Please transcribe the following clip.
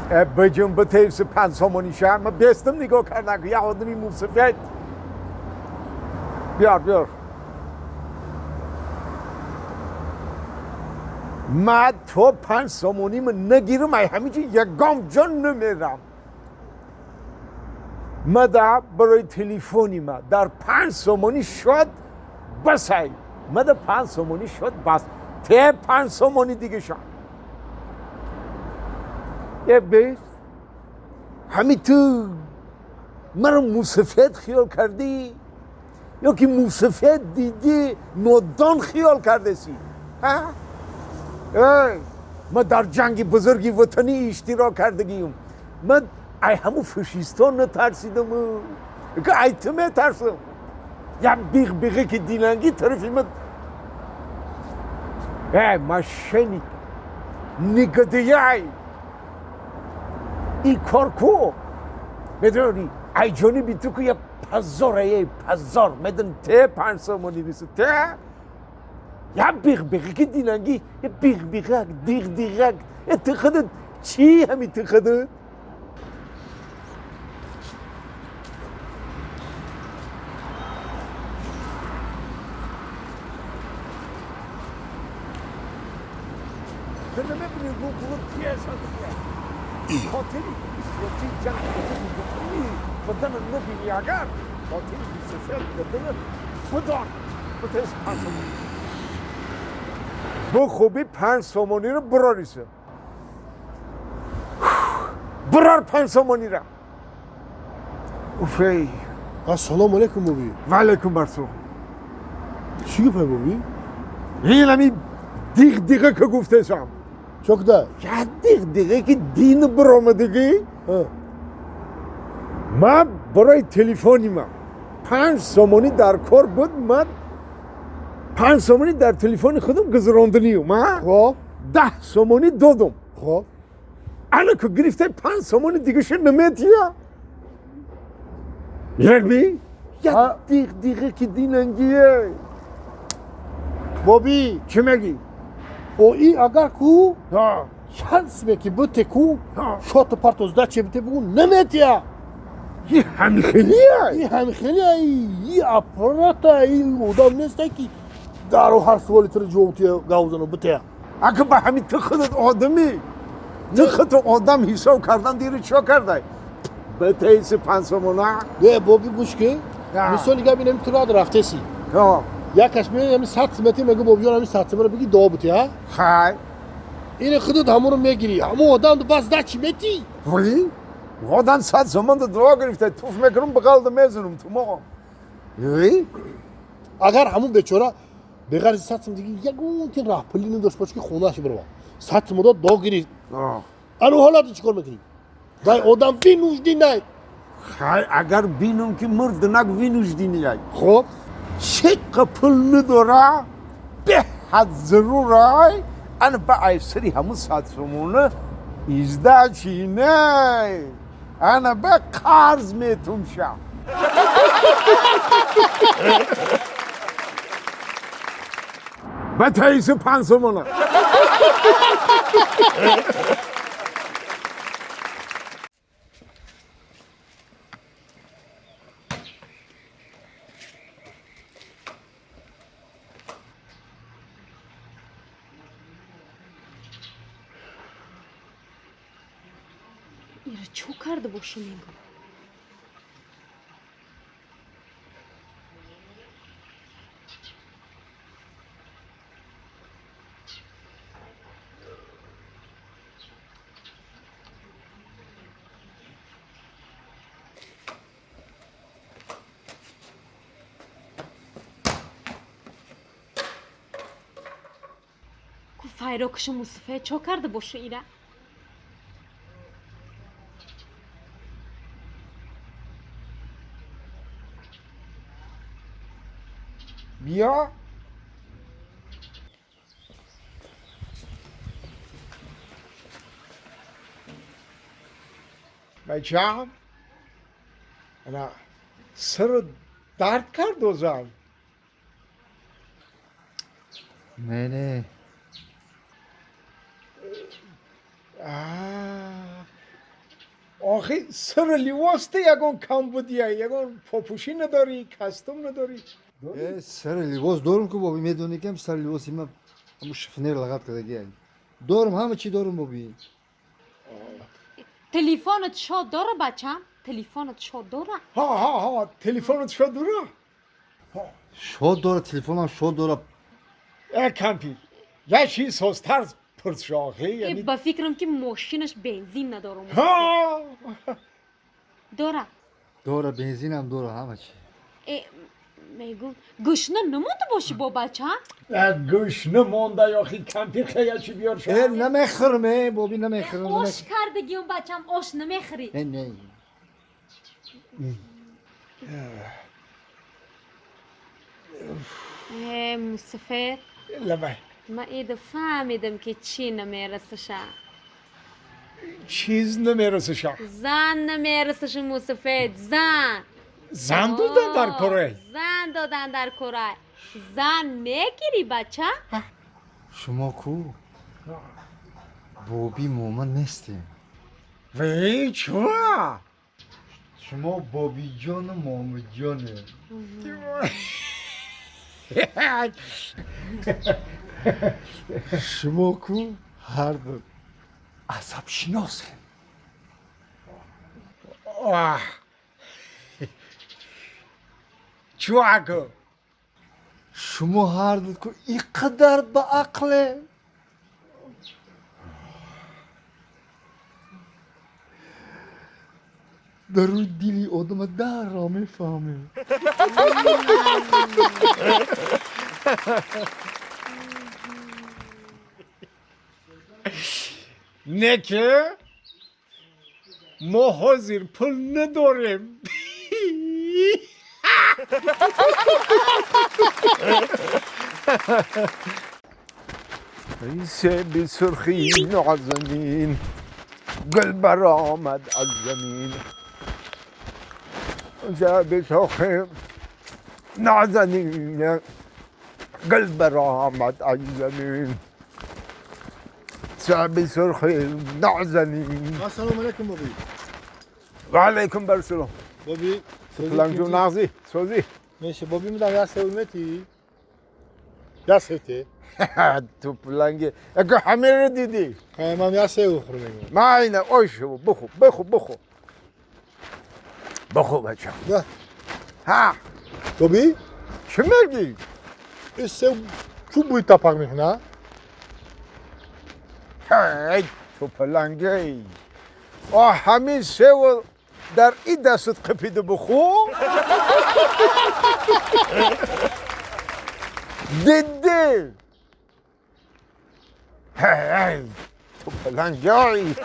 بجنب به تیس 5 سومونی شهر من بیستم نگاه کردم که یه آدمی موسفید بیار من تو 5 سومونی من نگیرم ای همیچی یکم جان نمیرم مدا برای تلفنی ما در 5 سومونی شد بس ای مدا 5 سومونی شد بس ته 5 سومونی دیگه شد یه بیست همی تو مرا موسفید خیال کردی یا که موسفید دیدی نودان خیال کرده سی ما در جنگ بزرگی وطنی اشتراک کردگیم من ای همون فشیستان نترسیدم که ای تو میترسم یه بیغ که دیلنگی طرفی من ما شنید نگده این کار کو بدونی ای جانی بی تو که یه پزار میدن ته 5 سومونی بیسه ته یه بیغ که دیلنگی یه بیغ دیغ اتخذت چی هم اتخذت Sen ne bileyim bu piyasa diye. Oteli istiyorsun canım. Fıdanın ne bileyim agar. Oteli bir sefer fıdanın. Fıdan. Bu tez 5 سومونی. Bu خوبی 5 سومونی رو براریسه. برار 5 سومونی را. اوفی. السلام علیکم بابی. و علیکم برسو. چی گفتی بابی؟ این همی دیگه که گفته شم. çok da. Ya دیگه که دین برآمدگی من برای تلفنی من 5 سومونی در کار بود من 5 سومونی در تلفن خودم گذراندنیم خب 10 سومونی دادم خب الان که گرفته 5 سومونی دیگه شه نمیتیا یعنی یا دیگه که دیننگیه بابی چی میگی؟ o iyi agar ku ها şans be ki bu teku ها şotu partoz da çebite bu nemet ya یه همی خیلیه iyi hem khali iyi aparata iyi odam neste ki daro har svoli tır jovtiya gavzano bite اگه به همین تخت آدمی تخت آدم حساب کردن دیره چه کرده؟ به تیس 5 سومونه ve bobi guşke Ya. misali ga benim tura raftesi ها ya kaşmir hem sat meti mega bobiyon hem sat mera bigi do bite ya خای yine khudud hamur megiri ama odam da bas da çimeti ولی؟ آدم 100 سومن دعا گرفته توف میکنم بغل میزنم تو ما ولی؟ agar hamu beçora begar satsım digi yagun tin rahpulini dost poçki khona shi barwa satsım da do giri آه anu halat chikor mekri vay odam bin ujdi nay خای اگر بینم که مردنک وینوش دینیای خب چه قپل نداره به حد ضرورای انا با ایسری همون 100 سومونه ایزده چی نه انا با قرض میتون شم به تاییس 5 سومونه İra çok kardı boşuna. Kufayro kışı Musafa'ya çok kardı boşu İra. بیا بچه‌م انا سر درد کرد و زن نه آه آخه سر لباس ده یگان کم بودیه یگان پاپوشی نداری کاستوم نداری سر لباس دارم که بابی میدونی که سر لباسی من همون شفنر لغت کرده دارم همه چی دارم بابی تلفنت شاد داره بچم تلفنت شاد داره ها تلفنت شد دورا شاد داره تلفنم شاد داره کمپیر یه چیز هستر پرس آخه یعنی با فکرم که ماشینش بنزین نداره ها داره بنزینم داره همه چی میگم گشنه نمونده باشی با بچم گوش نمانده یا خی کمپیر خیلی چی بیار شد نمیخورم بابی نمیخورم آش کردگیم بچم آش نمیخری نه مصطفی لبه ما ایده فهمیدم که چی نمیرسشه چیز نمیرسه شد زن نمیرسشه مصطفی زن دادن در کره زن دادن در کره زن میگیری بچه شما کو بابی مومن نیستیم وی چوه شما بابی جان و مومن جانه شما کو هر دو عصب شناسیم چوه که شما هر دو که اینقدر با عقله در روی دلی آدم در را میفهمه نه که ما حاضر پول نداریم ریسه بی سرخی نازنین گل برآمد از زمین ریسه بی سرخی نازنین گل برآمد از زمین ریسه بی سرخی نازنین السلام علیکم بابی و علیکم برسلام بابی Tupalang'cığım سوزی Nazi, Sozi. میشه بابی میدم یا سومتی یا سوتی Tupalang'ı. Ege hamere dedi. من یا سو خورم Ma aynen o işi bu. Buku. Buku bacım. نه Ha, بابی kim verdi? سو چوب بوی تاپاق میکنه Hey, Tupalang'ı. O hamin sev در این دستت قپیده بخو دیده هی تو پلنگ جایی